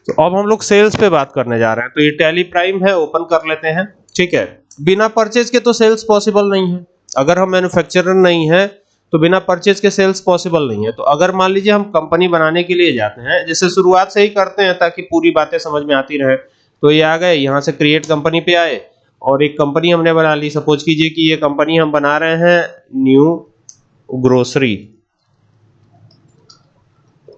तो अब हम लोग सेल्स पे बात करने जा रहे हैं। तो ये टैली प्राइम है, ओपन कर लेते हैं। ठीक है, बिना परचेज के तो सेल्स पॉसिबल नहीं है। अगर हम मैन्युफैक्चरर नहीं है तो बिना परचेज के सेल्स पॉसिबल नहीं है। तो अगर मान लीजिए हम कंपनी बनाने के लिए जाते हैं, जैसे शुरुआत से ही करते हैं ताकि पूरी बातें समझ में आती रहे। तो ये आ गए, यहाँ से क्रिएट कंपनी पे आए और एक कंपनी हमने बना ली। सपोज कीजिए कि ये कंपनी हम बना रहे हैं न्यू ग्रोसरी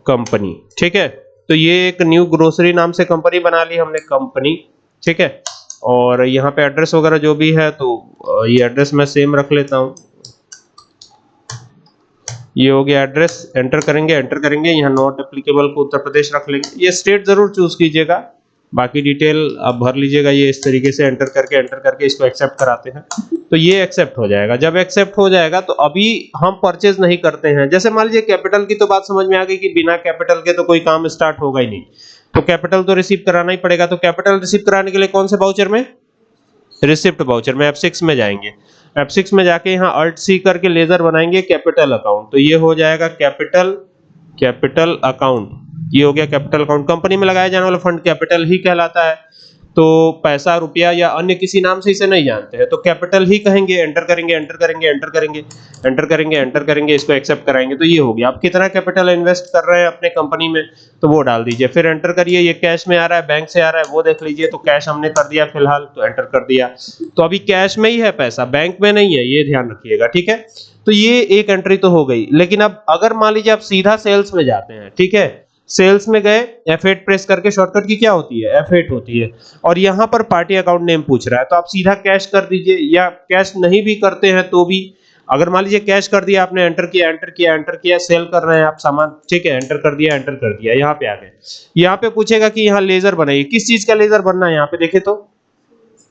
कंपनी। ठीक है, तो ये एक न्यू ग्रोसरी नाम से कंपनी बना ली हमने, कंपनी। ठीक है, और यहाँ पे एड्रेस वगैरह जो भी है तो ये एड्रेस मैं सेम रख लेता हूँ। ये हो गया एड्रेस, एंटर करेंगे यहाँ नॉट एप्लीकेबल को उत्तर प्रदेश रख लेंगे। ये स्टेट जरूर चूज कीजिएगा, बाकी डिटेल आप भर लीजिएगा। ये इस तरीके से एंटर करके इसको एक्सेप्ट कराते हैं तो ये एक्सेप्ट हो जाएगा। जब एक्सेप्ट हो जाएगा तो अभी हम परचेज नहीं करते हैं। जैसे मान लीजिए कैपिटल की तो बात समझ में आ गई कि बिना कैपिटल के तो कोई काम स्टार्ट होगा ही नहीं, तो कैपिटल तो रिसीव कराना ही पड़ेगा। तो कैपिटल रिसीव कराने के लिए कौन से वाउचर में, रिसिप्ट वाउचर में F6 में जाएंगे। F6 में जाके यहाँ Alt C करके लेजर बनाएंगे कैपिटल अकाउंट, तो ये हो जाएगा कैपिटल अकाउंट। ये हो गया कैपिटल अकाउंट। कंपनी में लगाया जाने वाला फंड कैपिटल ही कहलाता है, तो पैसा, रुपया या अन्य किसी नाम से इसे नहीं जानते हैं तो कैपिटल ही कहेंगे। एंटर करेंगे, इसको एक्सेप्ट कराएंगे तो ये हो गया। आप कितना कैपिटल इन्वेस्ट कर रहे हैं अपने कंपनी में तो वो डाल दीजिए, फिर एंटर करिए। ये कैश में आ रहा है, बैंक से आ रहा है, वो देख लीजिए। तो कैश हमने कर दिया फिलहाल, तो एंटर कर दिया। तो अभी कैश में ही है पैसा, बैंक में नहीं है, ये ध्यान रखिएगा। ठीक है, तो ये एक एंट्री तो हो गई। लेकिन अब अगर मान लीजिए आप सीधा सेल्स में जाते हैं, ठीक है, सेल्स में गए, F8 प्रेस करके, शॉर्टकट की क्या होती है, F8 होती है, और यहां पर पार्टी अकाउंट नेम पूछ रहा है तो आप सीधा कैश कर दीजिए, या कैश नहीं भी करते हैं तो भी, अगर मान लीजिए कैश कर दिया आपने, एंटर किया, सेल कर रहे हैं आप सामान, ठीक है, एंटर कर दिया, यहाँ पे आ गए। यहाँ पे पूछेगा कि यहाँ लेजर बनाइए, किस चीज का लेजर बनना है, यहाँ पे देखे तो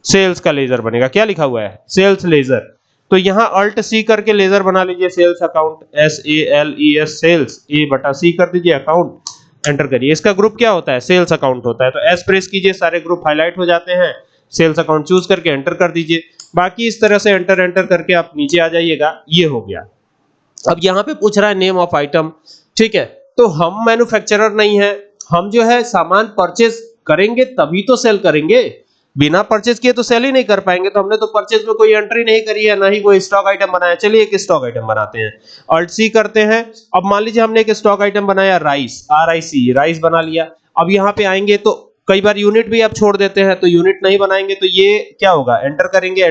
सेल्स का लेजर बनेगा। क्या लिखा हुआ है, सेल्स लेजर। तो यहाँ Alt C करके लेजर बना लीजिए, sales account, SALES sales, A/C कर दीजिए अकाउंट, एंटर करिए। इसका ग्रुप क्या होता है, सेल्स अकाउंट होता है। तो S प्रेस कीजिए, सारे ग्रुप हाईलाइट हो जाते हैं। सेल्स अकाउंट चूज करके एंटर कर दीजिए। बाकी इस तरह से एंटर करके आप नीचे आ जाइएगा। ये हो गया। अब यहाँ पे पूछ रहा है नेम ऑफ आइटम, ठीक है, तो हम मैन्युफैक्चरर नहीं है, हम जो है सामान परचेज करेंगे तभी तो सेल करेंगे, बिना परचेज किए तो सेल ही नहीं कर पाएंगे। तो हमने तो परचेज में कोई एंट्री नहीं करी है, ना ही कोई स्टॉक आइटम बनाया। चलिए एक स्टॉक आइटम बनाते हैं, Alt C करते हैं। अब मान लीजिए हमने एक स्टॉक आइटम बनाया राइस, RIC, राइस बना लिया। अब यहाँ पे आएंगे तो कई बार यूनिट भी आप छोड़ देते हैं, तो यूनिट नहीं बनाएंगे तो ये क्या होगा, एंटर करेंगे।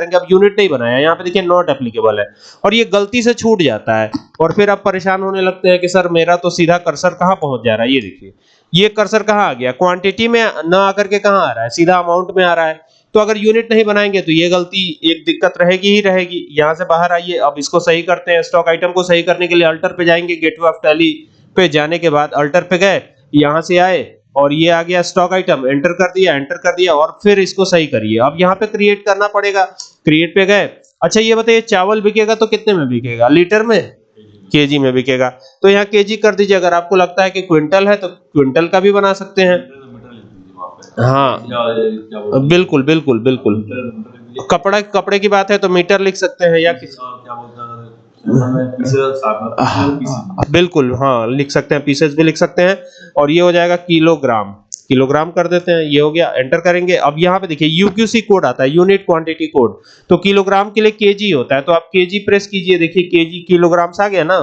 अब यूनिट नहीं बनाया, यहाँ पे देखिए नॉट एप्लीकेबल है और ये गलती से छूट जाता है और फिर आप परेशान होने लगते हैं कि सर मेरा तो सीधा कर्सर कहाँ पहुंच जा रहा है। ये देखिए, ये कर्सर कहाँ आ गया, क्वांटिटी में ना आकर के कहाँ आ रहा है, सीधा अमाउंट में आ रहा है। तो अगर यूनिट नहीं बनाएंगे तो ये गलती, एक दिक्कत रहेगी ही रहेगी। यहाँ से बाहर आइए, अब इसको सही करते हैं। स्टॉक आइटम को सही करने के लिए अल्टर पे जाएंगे, गेटवे ऑफ टैली पे जाने के बाद अल्टर पे गए, यहाँ से आए और ये आ गया स्टॉक आइटम, एंटर कर दिया और फिर इसको सही करिए। अब यहाँ पे क्रिएट करना पड़ेगा, क्रिएट पे गए। अच्छा ये बताइए चावल बिकेगा तो कितने में बिकेगा, लीटर में, केजी में बिकेगा। तो यहाँ केजी कर दीजिए। अगर आपको लगता है कि क्विंटल है तो क्विंटल का भी बना सकते हैं। हाँ बिल्कुल, कपड़े की बात है तो मीटर लिख सकते हैं, या बिल्कुल हाँ लिख सकते हैं, पीसेस भी लिख सकते हैं। और ये हो जाएगा किलोग्राम कर देते हैं। ये हो गया, एंटर करेंगे। अब यहाँ पे देखिए यूक्यूसी कोड आता है, यूनिट क्वांटिटी कोड। तो किलोग्राम के लिए केजी होता है, तो आप केजी प्रेस कीजिए, देखिए केजी किलोग्राम्स आ गया ना।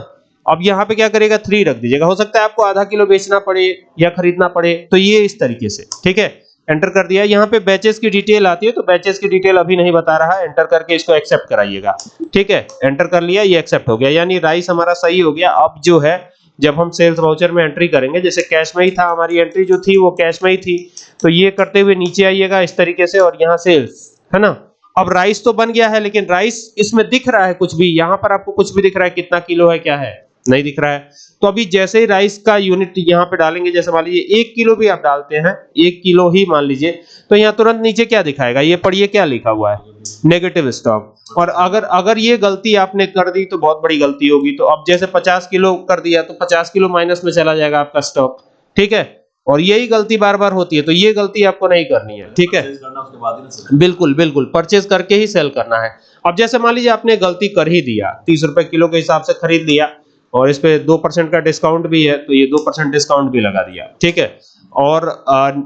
अब यहाँ पे क्या करेगा, 3 रख दीजिएगा। हो सकता है आपको आधा किलो बेचना पड़े या खरीदना पड़े, तो ये इस तरीके से, ठीक है, एंटर कर दिया। यहाँ पे बैचेस की डिटेल आती है, तो बैचेस की डिटेल अभी नहीं बता रहा है, एंटर करके इसको एक्सेप्ट कराइएगा। ठीक है, एंटर कर लिया, ये एक्सेप्ट हो गया, यानी राइस हमारा सही हो गया। अब जो है जब हम सेल्स वाउचर में एंट्री करेंगे, जैसे कैश में ही था, हमारी एंट्री जो थी वो कैश में ही थी, तो ये करते हुए नीचे आइएगा इस तरीके से और यहाँ सेल्स है ना। अब राइस तो बन गया है, लेकिन राइस इसमें दिख रहा है कुछ भी, यहाँ पर आपको कुछ भी दिख रहा है, कितना किलो है, क्या है, नहीं दिख रहा है। तो अभी जैसे ही राइस का यूनिट यहाँ पे डालेंगे, जैसे मान लीजिए 1 किलो भी आप डालते हैं, 1 किलो ही मान लीजिए, तो यहाँ तुरंत नीचे क्या दिखाएगा, ये पढ़िए क्या लिखा हुआ है, नेगेटिव स्टॉक। और अगर ये गलती आपने कर दी तो बहुत बड़ी गलती होगी। तो अब जैसे 50 किलो कर दिया तो 50 किलो माइनस में चला जाएगा आपका स्टॉक, ठीक है। और यही गलती बार बार होती है, तो ये गलती आपको नहीं करनी है, ठीक है। बिल्कुल परचेज करके ही सेल करना है। अब जैसे मान लीजिए आपने गलती कर ही दिया, 30 रुपए किलो के हिसाब से खरीद लिया और इस पे 2% का डिस्काउंट भी है, तो ये 2% डिस्काउंट भी लगा दिया, ठीक है। और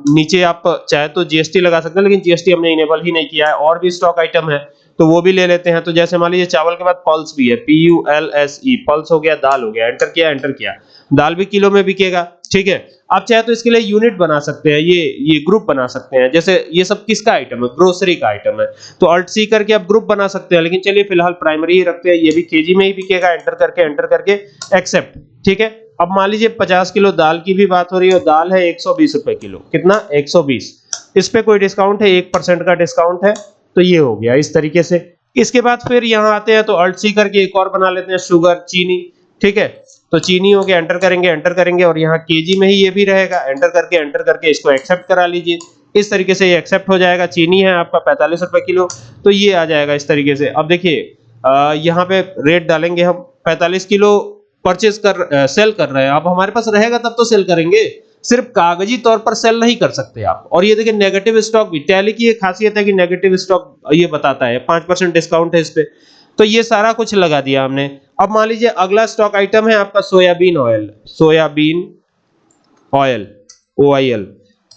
नीचे आप चाहे तो जीएसटी लगा सकते हैं, लेकिन जीएसटी हमने इनेबल ही नहीं किया है। और भी स्टॉक आइटम है तो वो भी ले लेते हैं। तो जैसे मान लीजिए चावल के बाद पल्स भी है, PULSE, पल्स हो गया, दाल हो गया, एंटर किया, दाल भी किलो में बिकेगा, ठीक है। आप चाहे तो इसके लिए यूनिट बना सकते हैं, ये ग्रुप बना सकते हैं। जैसे ये सब किसका आइटम है, ग्रोसरी का आइटम है, तो अल्ट सी करके आप ग्रुप बना सकते हैं, लेकिन चलिए फिलहाल प्राइमरी ही रखते हैं। ये भी केजी में ही बिकेगा, एंटर करके एक्सेप्ट, ठीक है। अब मान लीजिए 50 किलो दाल की भी बात हो रही है, दाल है 120 रुपए किलो, कितना, 120। इस पे कोई डिस्काउंट है, 1% का डिस्काउंट है, तो ये हो गया इस तरीके से। इसके बाद फिर यहाँ आते हैं तो अल्ट सी करके एक और बना लेते हैं, शुगर, चीनी, ठीक है। तो चीनी हो गया, एंटर करेंगे और यहाँ केजी में ही ये भी रहेगा, एंटर करके इसको एक्सेप्ट करा लीजिए। इस तरीके से ये एक्सेप्ट हो जाएगा। चीनी है आपका 45 रुपए किलो, तो ये आ जाएगा इस तरीके से। अब देखिए यहाँ पे रेट डालेंगे हम, 45 किलो परचेज सेल कर रहे हैं। अब हमारे पास रहेगा तब तो सेल करेंगे, सिर्फ कागजी तौर पर सेल नहीं कर सकते आप। और ये देखिए नेगेटिव स्टॉक भी, टैली की एक खासियत है कि नेगेटिव स्टॉक ये बताता है, 5% डिस्काउंट है इस पे। तो ये सारा कुछ लगा दिया हमने। अब मान लीजिए अगला स्टॉक आइटम है आपका सोयाबीन ऑयल, OIL,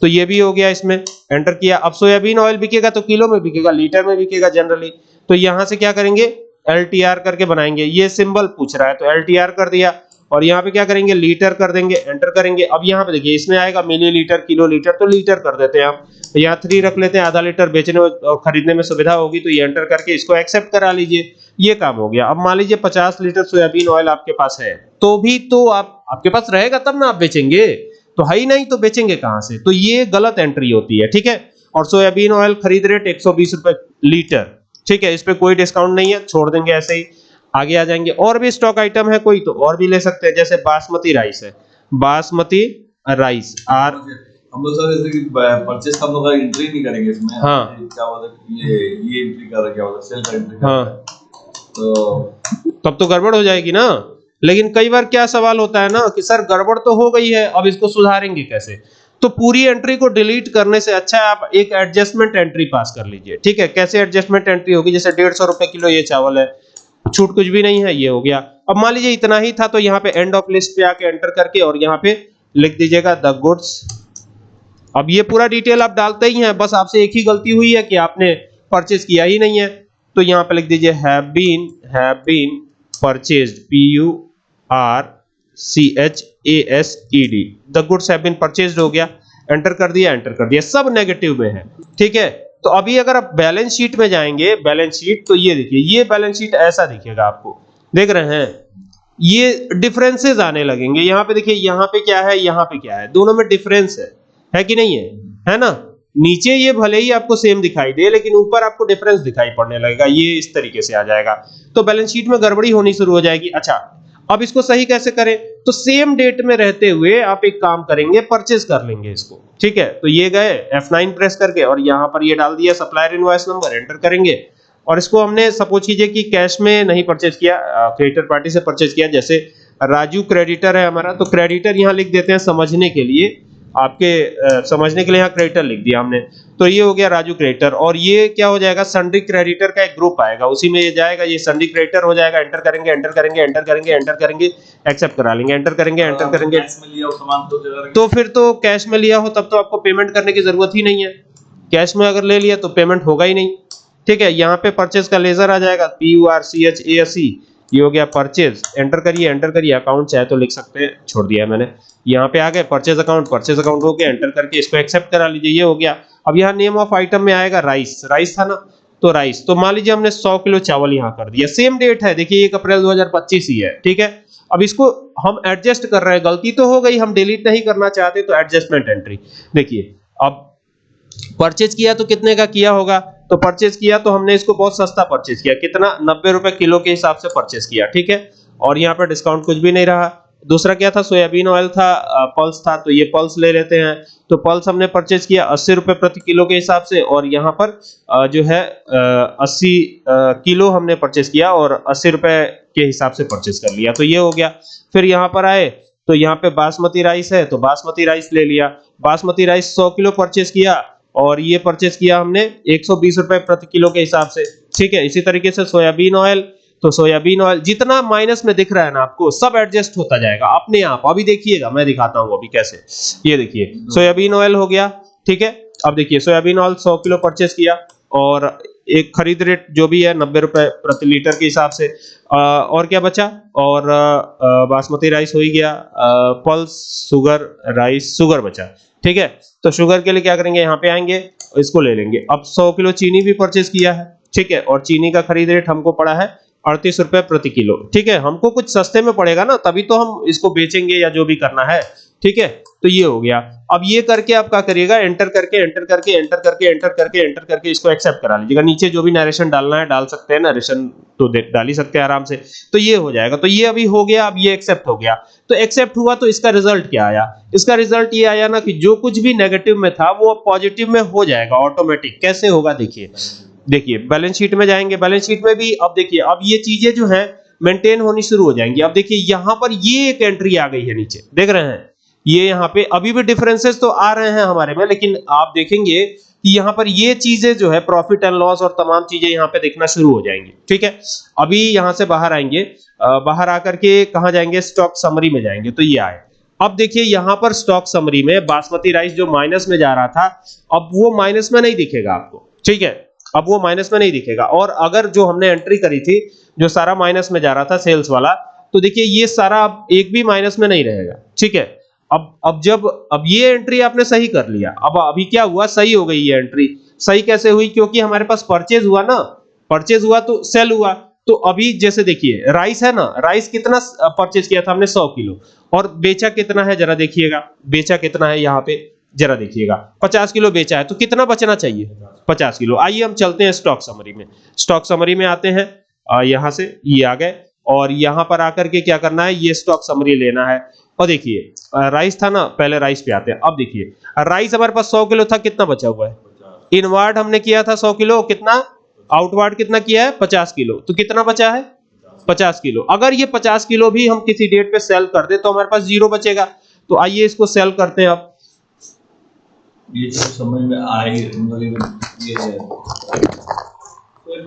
तो ये भी हो गया, इसमें एंटर किया। अब सोयाबीन ऑयल बिकेगा तो किलो में बिकेगा, लीटर में बिकेगा जनरली। तो यहां से क्या करेंगे, LTR करके बनाएंगे। ये सिंबल पूछ रहा है तो LTR कर दिया, और यहाँ पे क्या करेंगे, लीटर कर देंगे, एंटर करेंगे। अब यहाँ पे देखिए इसमें आएगा मिलीलीटर, किलो लीटर, तो लीटर कर देते हैं हम। यहाँ 3 रख लेते हैं, आधा लीटर बेचने और खरीदने में सुविधा होगी, तो ये एंटर करके इसको एक्सेप्ट करा लीजिए। ये काम हो गया। अब मान लीजिए 50 लीटर सोयाबीन ऑयल आपके पास है, तो भी तो आपके पास रहेगा तब ना आप बेचेंगे, तो है ही नहीं तो बेचेंगे कहां से, तो ये गलत एंट्री होती है, ठीक है। और सोयाबीन ऑयल खरीद रेट 120 रुपए लीटर, ठीक है, इस पे कोई डिस्काउंट नहीं है, छोड़ देंगे ऐसे ही। आगे आ जाएंगे, और भी स्टॉक आइटम है कोई तो और भी ले सकते हैं। जैसे बासमती राइस है, बासमती राइस हम लोग सर जैसे कि परचेस का हम लोग एंट्री नहीं करेंगे इसमें। हाँ, क्या होता है, ये एंट्री कर रहा है, क्या होता है, सेल का एंट्री कर हाँ, रहा है, तो तब तो गड़बड़ हो जाएगी ना। लेकिन कई बार क्या सवाल होता है ना कि सर गड़बड़ तो हो गई है, अब इसको सुधारेंगे कैसे। तो पूरी एंट्री को डिलीट करने से अच्छा है आप एक एडजस्टमेंट एंट्री पास कर लीजिए, ठीक है। कैसे एडजस्टमेंट एंट्री होगी, जैसे 150 रुपए किलो ये चावल है, छूट कुछ भी नहीं है, ये हो गया। अब मान लीजिए इतना ही था, तो यहाँ पे एंड ऑफ लिस्ट पे आके एंटर करके और यहाँ पे लिख दीजिएगा द गुड्स। अब ये पूरा डिटेल आप डालते ही हैं, बस आपसे एक ही गलती हुई है कि आपने परचेज किया ही नहीं है। तो यहाँ पे लिख दीजिए have been purchased, PURCHASED, the goods have been purchased हो गया, एंटर कर दिया, सब नेगेटिव में है, ठीक है। तो अभी अगर आप बैलेंस शीट में जाएंगे, बैलेंस शीट, तो ये देखिए, ये बैलेंस शीट ऐसा दिखेगा आपको, देख रहे हैं, ये डिफरेंसेस आने लगेंगे। यहाँ पे देखिए, यहाँ पे क्या है, यहाँ पे क्या है, दोनों में डिफरेंस है कि नहीं है ना। नीचे ये भले ही आपको सेम दिखाई दे, लेकिन ऊपर आपको डिफरेंस दिखाई पड़ने लगेगा, ये इस तरीके से आ जाएगा। तो बैलेंस शीट में गड़बड़ी होनी शुरू हो जाएगी। अच्छा, अब इसको सही कैसे करें, तो सेम डेट में रहते हुए आप एक काम करेंगे, परचेज कर लेंगे इसको, ठीक है। तो ये गए F9 प्रेस करके और यहाँ पर ये डाल दिया सप्लायर इनवॉइस नंबर, एंटर करेंगे। और इसको हमने सपोज कीजिए कि कैश में नहीं परचेज किया, क्रेडिटर पार्टी से परचेज किया। जैसे राजू क्रेडिटर है हमारा, तो क्रेडिटर यहाँ लिख देते हैं समझने के लिए, आपके समझने के लिए यहाँ क्रेडिटर लिख दिया हमने। तो ये हो गया राजू क्रेडिटर, और ये क्या हो जाएगा, सन्ड्री क्रेडिटर का एक ग्रुप आएगा, उसी में ये जाएगा, ये सन्ड्री क्रेडिटर हो जाएगा। एंटर करेंगे, एक्सेप्ट करा लेंगे, एंटर करेंगे। तो फिर तो कैश में लिया हो तब तो आपको पेमेंट करने की जरूरत ही नहीं है, कैश में अगर ले लिया तो पेमेंट होगा ही नहीं, ठीक है। यहाँ पे परचेज का लेजर आ जाएगा, PURCHASE, ये हो गया परचेज, एंटर करिए, अकाउंट चाहे तो लिख सकते हैं, छोड़ दिया है मैंने। यहाँ पे आ गए परचेज अकाउंट हो गया, एंटर करके इसको एक्सेप्ट करा लीजिए, ये हो गया। अब यहाँ नेम ऑफ आइटम में आएगा राइस था ना, तो राइस, तो मान लीजिए हमने 100 किलो चावल यहाँ कर दिया, सेम डेट है, देखिए 1 अप्रैल 2025 ही है, ठीक है। अब इसको हम एडजस्ट कर रहे हैं, गलती तो हो गई, हम डिलीट नहीं करना चाहते, तो एडजस्टमेंट एंट्री देखिए। अब परचेज किया तो कितने का किया होगा, तो परचेज किया तो हमने इसको बहुत सस्ता परचेज किया, कितना, 90 रुपए किलो के हिसाब से परचेज किया, ठीक है। और यहाँ पर डिस्काउंट कुछ भी नहीं रहा। दूसरा क्या था, सोयाबीन ऑयल था, पल्स था, तो ये पल्स ले लेते हैं। तो पल्स हमने परचेज किया 80 रुपए प्रति किलो के हिसाब से, और यहाँ पर जो है 80 किलो हमने परचेज किया और 80 रुपए के हिसाब से परचेज कर लिया, तो ये हो गया। फिर यहाँ पर आए तो यहाँ पे बासमती राइस है, तो बासमती राइस ले लिया, बासमती राइस 100 किलो परचेज किया, और ये परचेज किया हमने 120 रुपए प्रति किलो के हिसाब से, ठीक है। इसी तरीके से सोयाबीन ऑयल तो सोयाबीन ऑयल जितना माइनस में दिख रहा है ना आपको, सब एडजस्ट होता जाएगा अपने आप। अभी देखिएगा, मैं दिखाता हूँ अभी कैसे। ये देखिए सोयाबीन ऑयल हो गया, ठीक है। अब देखिए सोयाबीन ऑयल 100 किलो परचेस किया और एक खरीद रेट जो भी है 90 रुपए प्रति लीटर के हिसाब से। और क्या बचा, और बासमती राइस हो ही गया, पल्स शुगर राइस, शुगर बचा, ठीक है। तो शुगर के लिए क्या करेंगे, यहाँ पे आएंगे, इसको ले लेंगे। अब 100 किलो चीनी भी परचेस किया है, ठीक है, और चीनी का खरीद रेट हमको पड़ा है 38 रुपए प्रति किलो, ठीक है। हमको कुछ सस्ते में पड़ेगा ना, तभी तो हम इसको बेचेंगे या जो भी करना है, ठीक है। तो ये हो गया। अब ये करके आप क्या करिएगा, एंटर करके एंटर करके एंटर करके एंटर करके एंटर करके इसको एक्सेप्ट करा लीजिएगा। नीचे जो भी नरेशन डालना है डाल सकते हैं, नरेशन तो डाल ही सकते हैं आराम से। तो ये हो जाएगा। तो ये अभी हो गया, अब ये एक्सेप्ट हो गया। तो एक्सेप्ट हुआ तो इसका रिजल्ट क्या आया, इसका रिजल्ट ये आया ना कि जो कुछ भी नेगेटिव में था वो पॉजिटिव में हो जाएगा ऑटोमेटिक। कैसे होगा देखिए, देखिए बैलेंस शीट में जाएंगे, बैलेंस शीट में भी अब देखिए अब ये चीजें जो है मेंटेन होनी शुरू हो जाएंगी। अब देखिए यहां पर ये एक एंट्री आ गई है नीचे, देख रहे हैं, ये यहाँ पे अभी भी डिफरेंसेस तो आ रहे हैं हमारे में, लेकिन आप देखेंगे कि यहाँ पर ये चीजें जो है प्रॉफिट एंड लॉस और तमाम चीजें यहाँ पे देखना शुरू हो जाएंगी, ठीक है। अभी यहाँ से बाहर आएंगे, बाहर आकर के कहाँ जाएंगे, स्टॉक समरी में जाएंगे। तो ये आए, अब देखिए यहाँ पर स्टॉक समरी में बासमती राइस जो माइनस में जा रहा था, अब वो माइनस में नहीं दिखेगा आपको, ठीक है, अब वो माइनस में नहीं दिखेगा। और अगर जो हमने एंट्री करी थी जो सारा माइनस में जा रहा था सेल्स वाला, तो देखिए ये सारा अब एक भी माइनस में नहीं रहेगा, ठीक है। अब ये एंट्री आपने सही कर लिया, अब अभी क्या हुआ, सही हो गई ये एंट्री। सही कैसे हुई, क्योंकि हमारे पास परचेज हुआ ना, परचेज हुआ तो सेल हुआ। तो अभी जैसे देखिए राइस है ना, राइस कितना परचेज किया था हमने, 100 किलो, और बेचा कितना है जरा देखिएगा, बेचा कितना है यहाँ पे जरा देखिएगा, 50 किलो बेचा है। तो कितना बचना चाहिए, 50 किलो। आइए हम चलते हैं स्टॉक समरी में। स्टॉक समरी में आते हैं, यहां से ये आ गए, और यहां पर आकर के क्या करना है, ये स्टॉक समरी लेना है। और देखिए राइस था ना, पहले राइस पे आते हैं। अब देखिए राइस हमारे पास 100 किलो था, कितना बचा हुआ है, इनवर्ड हमने किया था 100 किलो, कितना आउटवर्ड कितना किया है, 50 किलो। तो कितना बचा है, 50 किलो। अगर ये 50 किलो भी हम किसी डेट पे सेल कर दे तो हमारे पास जीरो बचेगा। तो आइए इसको सेल करते हैं। अब ये सब समझ में आए, मतलब ये